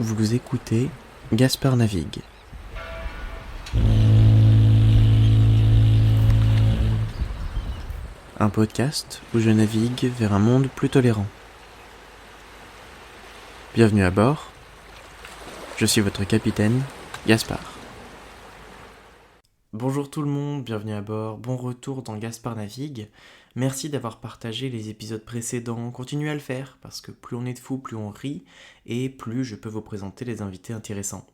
Vous écoutez Gaspard Navigue. Un podcast où je navigue vers un monde plus tolérant. Bienvenue à bord. Je suis votre capitaine, Gaspard. Bonjour tout le monde, bienvenue à bord, bon retour dans Gaspard Navigue. Merci d'avoir partagé les épisodes précédents, continuez à le faire, parce que plus on est de fous, plus on rit, et plus je peux vous présenter les invités intéressants.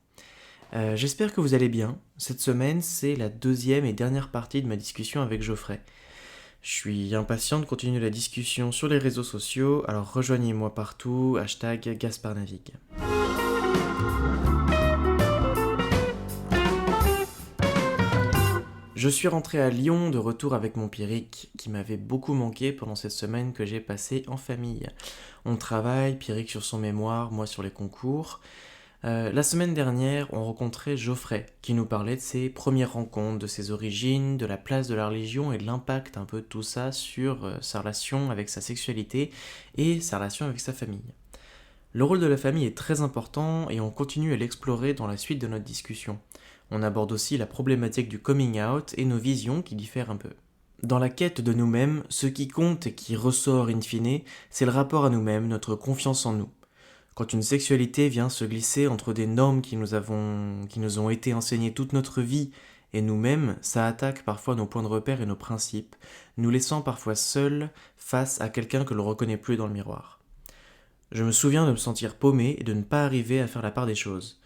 J'espère que vous allez bien. Cette semaine, c'est la deuxième et dernière partie de ma discussion avec Geoffrey. Je suis impatient de continuer la discussion sur les réseaux sociaux, alors rejoignez-moi partout, hashtag GaspardNavigue. Je suis rentré à Lyon de retour avec mon Pierrick, qui m'avait beaucoup manqué pendant cette semaine que j'ai passée en famille. On travaille, Pierrick sur son mémoire, moi sur les concours. La semaine dernière, on rencontrait Geoffrey, qui nous parlait de ses premières rencontres, de ses origines, de la place de la religion et de l'impact un peu de tout ça sur sa relation avec sa sexualité et sa relation avec sa famille. Le rôle de la famille est très important et on continue à l'explorer dans la suite de notre discussion. On aborde aussi la problématique du coming out et nos visions qui diffèrent un peu. Dans la quête de nous-mêmes, ce qui compte et qui ressort in fine, c'est le rapport à nous-mêmes, notre confiance en nous. Quand une sexualité vient se glisser entre des normes qui nous ont été enseignées toute notre vie et nous-mêmes, ça attaque parfois nos points de repère et nos principes, nous laissant parfois seuls face à quelqu'un que l'on reconnaît plus dans le miroir. Je me souviens de me sentir paumé et de ne pas arriver à faire la part des choses.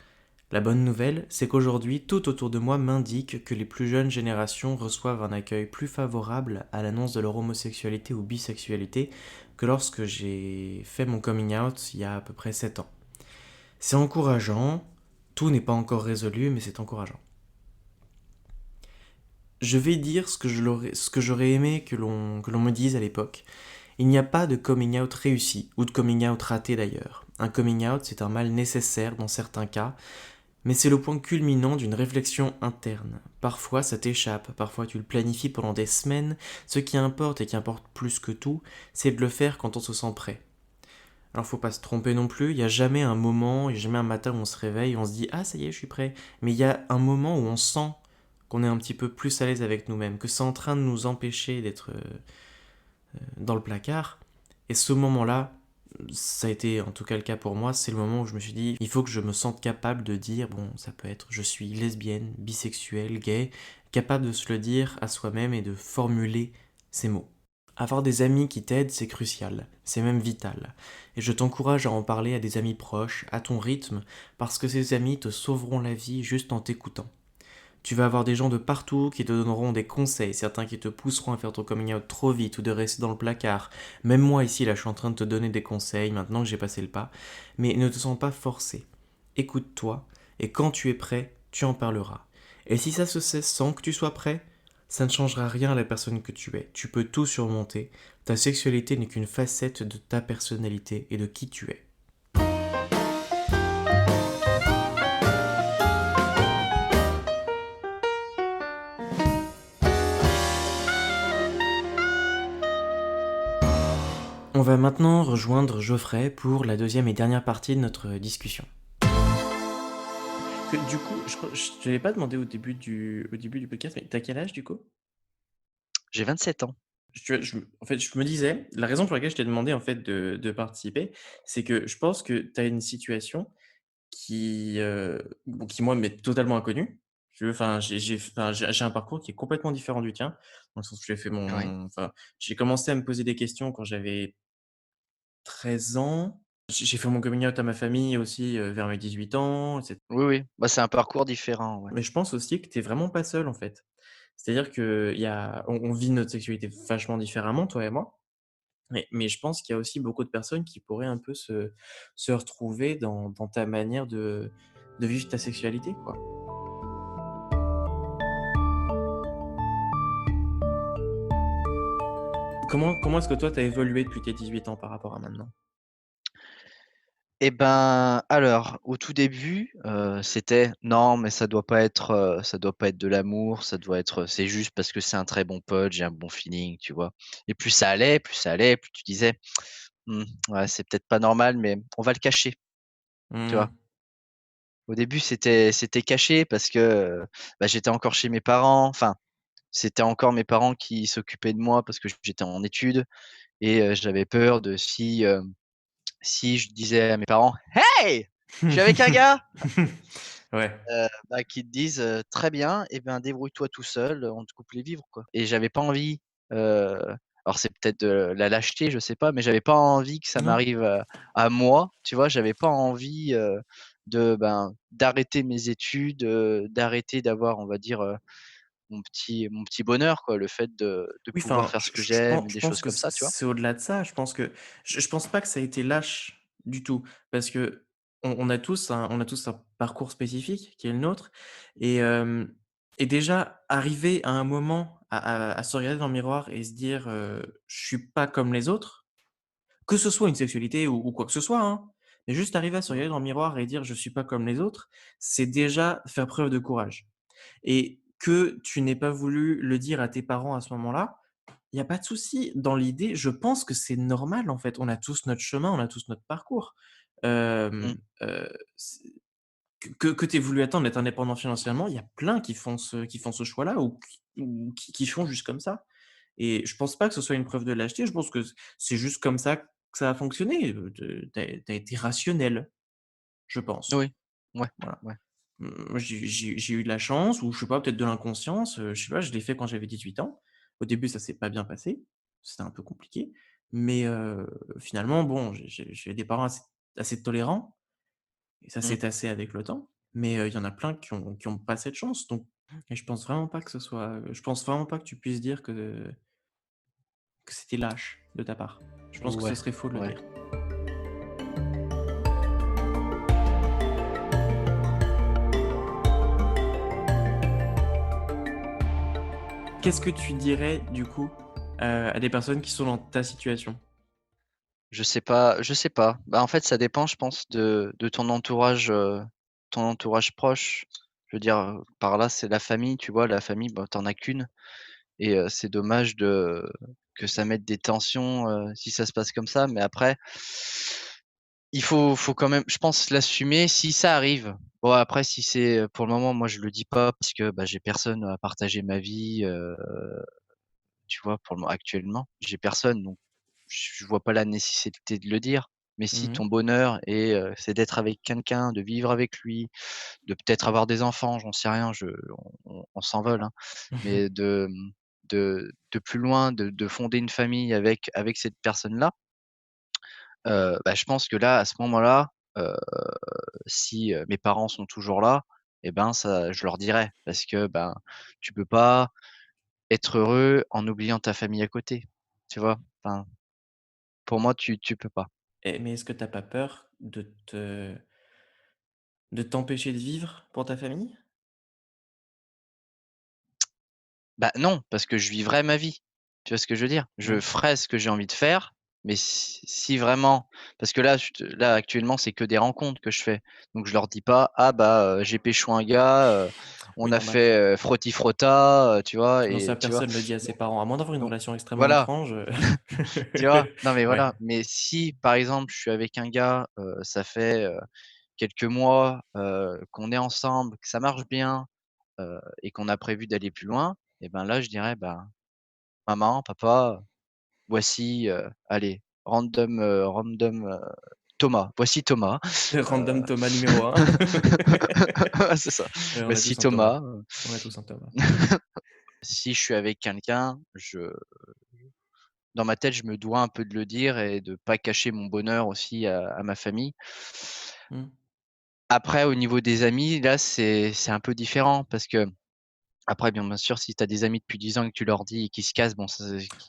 La bonne nouvelle, c'est qu'aujourd'hui, tout autour de moi m'indique que les plus jeunes générations reçoivent un accueil plus favorable à l'annonce de leur homosexualité ou bisexualité que lorsque j'ai fait mon coming out il y a à peu près 7 ans. C'est encourageant, tout n'est pas encore résolu, mais c'est encourageant. Je vais dire ce que j'aurais aimé que l'on me dise à l'époque. Il n'y a pas de coming out réussi, ou de coming out raté d'ailleurs. Un coming out, c'est un mal nécessaire dans certains cas, mais c'est le point culminant d'une réflexion interne. Parfois ça t'échappe, parfois tu le planifies pendant des semaines. Ce qui importe et qui importe plus que tout, c'est de le faire quand on se sent prêt. Alors faut pas se tromper non plus, il n'y a jamais un moment, il n'y a jamais un matin où on se réveille et on se dit ah ça y est je suis prêt. Mais il y a un moment où on sent qu'on est un petit peu plus à l'aise avec nous-mêmes, que c'est en train de nous empêcher d'être dans le placard. Et ce moment-là, ça a été en tout cas le cas pour moi, c'est le moment où je me suis dit, il faut que je me sente capable de dire, bon, ça peut être, je suis lesbienne, bisexuelle, gay, capable de se le dire à soi-même et de formuler ces mots. Avoir des amis qui t'aident, c'est crucial, c'est même vital. Et je t'encourage à en parler à des amis proches, à ton rythme, parce que ces amis te sauveront la vie juste en t'écoutant. Tu vas avoir des gens de partout qui te donneront des conseils, certains qui te pousseront à faire ton coming out trop vite ou de rester dans le placard. Même moi ici, là, je suis en train de te donner des conseils maintenant que j'ai passé le pas, mais ne te sens pas forcé. Écoute-toi, et quand tu es prêt, tu en parleras. Et si ça se cesse sans que tu sois prêt, ça ne changera rien à la personne que tu es. Tu peux tout surmonter. Ta sexualité n'est qu'une facette de ta personnalité et de qui tu es. On va maintenant rejoindre Geoffrey pour la deuxième et dernière partie de notre discussion. Du coup, je te l'ai pas demandé au début du podcast, mais t'as quel âge du coup? J'ai 27 ans. En fait, je me disais, la raison pour laquelle je t'ai demandé en fait de participer, c'est que je pense que tu as une situation qui moi m'est totalement inconnue. Tu veux, enfin, j'ai un parcours qui est complètement différent du tien, dans le sens où Ouais. j'ai commencé à me poser des questions quand j'avais 13 ans. J'ai fait mon coming out à ma famille aussi, vers mes 18 ans, Oui, oui. Bah, c'est un parcours différent, ouais. mais je pense aussi que tu es vraiment pas seul, en fait. C'est-à-dire qu'il y a on vit notre sexualité vachement différemment, toi et moi, mais je pense qu'il y a aussi beaucoup de personnes qui pourraient un peu se retrouver dans ta manière de vivre ta sexualité, quoi. Comment est-ce que toi, tu as évolué depuis tes 18 ans par rapport à maintenant? Et ben, alors, au tout début, c'était: «Non, mais ça doit pas être de l'amour, ça doit être, c'est juste parce que c'est un très bon pote, j'ai un bon feeling», tu vois? Et plus ça allait, plus tu disais: «Mmh, ouais, c'est peut-être pas normal, mais on va le cacher», tu Mmh. vois? Au début, c'était caché parce que, bah, j'étais encore chez mes parents. Enfin, c'était encore mes parents qui s'occupaient de moi parce que j'étais en études et j'avais peur de si je disais à mes parents: «Hey! Je suis avec un gars!» Ouais. Bah, qu'ils te disent, «Très bien et ben, débrouille-toi tout seul, on te coupe les vivres, quoi» et j'avais pas envie, heu, alors c'est peut-être de la lâcheté, je sais pas, mais j'avais pas envie que ça Non. m'arrive à moi, tu vois? J'avais pas envie, d'arrêter mes études, d'arrêter d'avoir, on va dire, mon petit bonheur, quoi. Le fait de Oui, pouvoir enfin, faire ce que j'aime, je des pense choses que comme ça, tu vois? c'est au-delà de ça. Je pense que je pense pas que ça a été lâche du tout parce qu'on on a tous un parcours spécifique qui est le nôtre et et déjà arriver à un moment à se regarder dans le miroir et se dire, «Je suis pas comme les autres», que ce soit une sexualité ou quoi que ce soit, hein, mais juste arriver à se Mmh. regarder dans le miroir et dire: «Je suis pas comme les autres», c'est déjà faire preuve de courage et que tu n'aies pas voulu le dire à tes parents à ce moment-là, il y a pas de souci. Dans l'idée, je pense que c'est normal, en fait. On a tous notre chemin, on a tous notre parcours. Mmh. C'est que tu aies voulu attendre d'être indépendant financièrement, il y a plein qui font ce choix-là ou qui font juste comme ça et je pense pas que ce soit une preuve de lâcheté. Je pense que c'est juste comme ça que ça a fonctionné, te tu as été rationnel, je pense. Oui. Ouais, Voilà. ouais. Moi, j'ai eu de la chance ou je sais pas, peut-être de l'inconscience, je sais pas, je l'ai fait quand j'avais 18 ans. Au début, ça s'est pas bien passé, c'était un peu compliqué, mais finalement, bon, j'ai des parents assez tolérants et ça Mmh. s'est tassé avec le temps, mais il y en a plein qui ont pas cette chance donc et je pense vraiment pas que ce soit, je pense vraiment pas que tu puisses dire que c'était lâche de ta part. Je pense que ce Ouais, serait faux de le ouais. dire. Qu'est-ce que tu dirais du coup, à des personnes qui sont dans ta situation? Je sais pas. Bah, en fait, ça dépend, je pense, de ton entourage proche. Je veux dire, par là, c'est la famille, tu vois? La famille, bah, tu as qu'une et c'est dommage que ça mette des tensions, si ça se passe comme ça. Mais après, il faut quand même, je pense, l'assumer si ça arrive. Bon, après, si c'est, pour le moment, moi, je le dis pas parce que, bah, j'ai personne à partager ma vie, tu vois? Pour le mo actuellement, j'ai personne donc je vois pas la nécessité de le dire. Mais si Mmh. ton bonheur c'est d'être avec quelqu'un, de vivre avec lui, de peut-être avoir des enfants, j'en sais rien, on s'envole, hein. Mais de plus loin, de fonder une famille avec cette personne-là, bah, je pense que là, à ce moment-là, heu, si, mes parents sont toujours là et ben, ça je leur dirai parce que, ben, tu peux pas être heureux en oubliant ta famille à côté, tu vois? Enfin, pour moi, tu peux pas. Mais est-ce que tu as pas peur de t'empêcher de vivre pour ta famille? Bah, non, parce que je vivrai ma vie. Tu vois ce que je veux dire? Je Ouais. ferai ce que j'ai envie de faire, mais si vraiment parce que là, actuellement, c'est que des rencontres que je fais. Donc je leur dis pas: «Ah bah, j'ai pécho un gars, on Oui, a normal. fait, frotti-frotta», tu vois? Non, ça Et tu vois? personne le dit à ses Donc parents, à moins d'avoir une donc relation extrêmement voilà, étrange, tu vois? Non, mais Ouais. voilà, mais si, par exemple, je suis avec un gars, ça fait, quelques mois, qu'on est ensemble, que ça marche bien, et qu'on a prévu d'aller plus loin et ben là, je dirais: «Bah, maman, papa, voici, allez, Thomas, voici Thomas, Random Thomas numéro 1. c'est ça. Ouais, on a Voici tous un Thomas. Thomas, On a tous un Thomas. si je suis avec quelqu'un, je dans ma tête, je me dois un peu de le dire et de pas cacher mon bonheur aussi à ma famille. Mmh. Après au niveau des amis, là, c'est un peu différent parce qu'après bien sûr, si tu as des amis depuis 10 ans et que tu leur dis et qu'ils se cassent, bon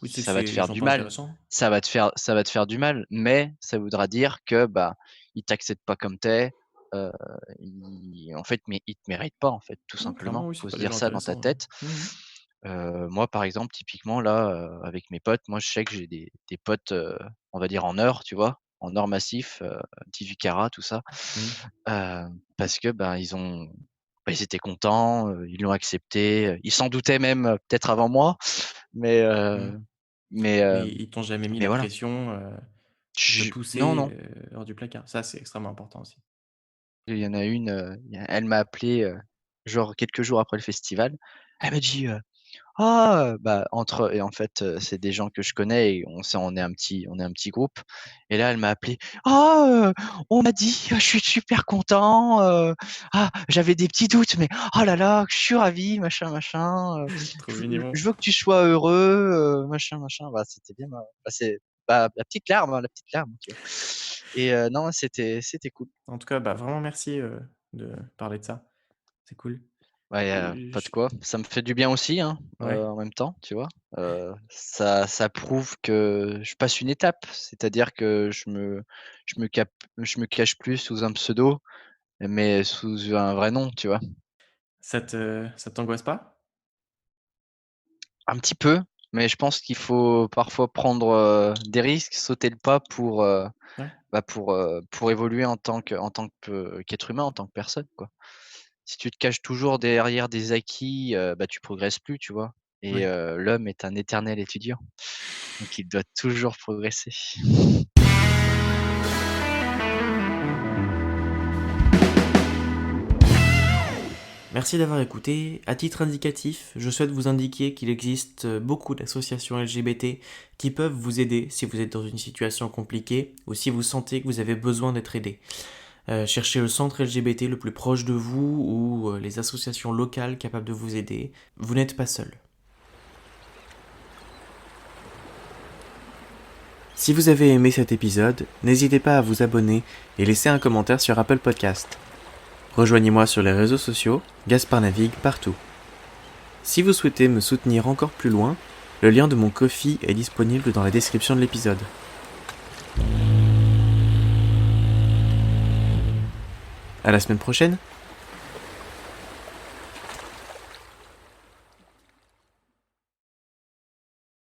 Oui, c'est que ça va te ils faire sont du pas mal. intéressants. Ça va te faire du mal, mais ça voudra dire que, bah, ils t'acceptent pas comme tu es, ils en fait, mais ils te méritent pas, en fait, tout Mmh, clairement, simplement. oui, c'est Faut pas se des dire gens ça dans ta intéressants, ouais. tête. Mmh. Moi, par exemple, typiquement là, avec mes potes, moi, je sais que j'ai des potes, on va dire en or, tu vois? En or massif, 18 carats, tout ça, Mmh. parce que, ben, ils étaient contents, ils l'ont accepté, ils s'en doutaient même, peut-être avant moi, mais Mmh. mais Mais ils t'ont jamais mis mais la voilà. pression, pour te Non, pousser, non. hors du placard. Ça, c'est extrêmement important aussi. Il y en a une, elle m'a appelé, genre quelques jours après le festival. Elle m'a dit, bah, et en fait, c'est des gens que je connais et on est un petit groupe et là, elle m'a appelé: «Ah, on m'a dit, je suis super content, j'avais des petits doutes, mais oh là là, je suis ravi, machin, machin, Trop mignon. je veux que tu sois heureux, machin, machin». Bah, c'était bien ma bah, c'est bah, la petite larme, tu vois? Et non, c'était cool. En tout cas, bah, vraiment merci, de parler de ça. C'est cool. Ouais, pas de Je quoi. Ça me fait du bien aussi, hein, Ouais, en même temps, tu vois? Ça prouve que je passe une étape, c'est-à-dire que je me cache plus sous un pseudo, mais sous un vrai nom, tu vois? ça t'angoisse pas? Un petit peu, mais je pense qu'il faut parfois prendre, des risques, sauter le pas Ouais, pour évoluer en tant qu'être humain, en tant que personne, quoi. Si tu te caches toujours derrière des acquis, bah, tu progresses plus, tu vois? Et ouais. l'homme est un éternel étudiant, donc il doit toujours progresser. Merci d'avoir écouté. À titre indicatif, je souhaite vous indiquer qu'il existe beaucoup d'associations LGBT qui peuvent vous aider si vous êtes dans une situation compliquée ou si vous sentez que vous avez besoin d'être aidé. Cherchez le centre LGBT le plus proche de vous ou les associations locales capables de vous aider. Vous n'êtes pas seul. Si vous avez aimé cet épisode, n'hésitez pas à vous abonner et laisser un commentaire sur Apple Podcast. Rejoignez-moi sur les réseaux sociaux, Gaspard navigue partout. Si vous souhaitez me soutenir encore plus loin, le lien de mon Ko-fi est disponible dans la description de l'épisode. À la semaine prochaine!